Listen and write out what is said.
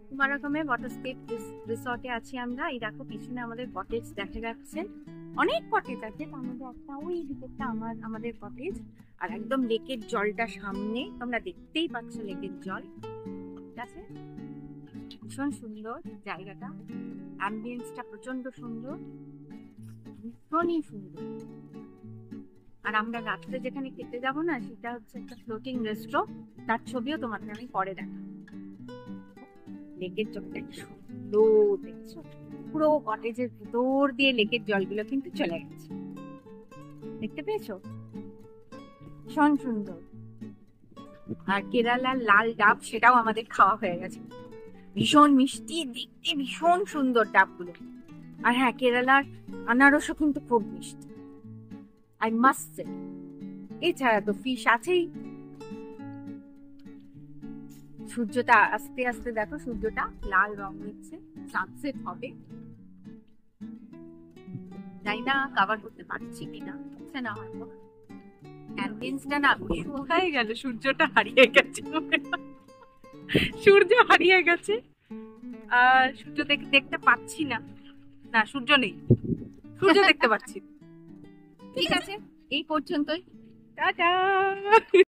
কুমারগ্রামে ওয়াটারস্কেপ রিসর্টে আছি আমরা। এই দেখো পিছনে আমাদের কটেজ দেখা যাচ্ছে, অনেক কটেজ আছে, তার মধ্যে একটা ওই দিকেরটা আমাদের কটেজ। আর একদম লেকের জলটা সামনে, তোমরা দেখতেই পাচ্ছ লেকের জল। ঠিক আছে, ভীষণ সুন্দর জায়গাটা, অ্যাম্বিয়েন্সটা প্রচন্ড সুন্দর, ভীষণই সুন্দর। আর আমরা রাত্রে যেখানে খেতে যাবো না, সেটা হচ্ছে একটা ফ্লোটিং রেস্ট্রো, তার ছবিও তোমাদের আমি পরে দেখাবো। লেকের জলটা কি সুন্দর দেখছো, পুরো কটেজের ভিতর দিয়ে লেকের জলগুলো কিন্তু চলে গেছে, দেখতে পেয়েছো? ভীষণ সুন্দর। আর কেরালার লাল ডাব, সেটাও আমাদের খাওয়া হয়ে গেছে, ভীষণ মিষ্টি দেখতে, ভীষণ সুন্দর ডাবগুলো। আর হ্যাঁ, কেরালার আনারসও কিন্তু খুব মিষ্টি, আই মাস্ট সে। এছাড়া তো ফিশ আছেই। সূর্যটা আস্তে আস্তে দেখো, সূর্যটা লাল রং নিচ্ছে, সানসেট হবে। তাই না, কভার করতে পারছি কিনা, হচ্ছে না হয়তো। অ্যাম্বিয়েন্সটা না কোথায় গেল, সূর্যটা হারিয়ে গেছে, সূর্য হারিয়ে গেছে। আর সূর্য দেখতে পাচ্ছি না, না সূর্য নেই, সূর্য দেখতে পাচ্ছি। ঠিক আছে, এই পর্যন্তই, টাটা।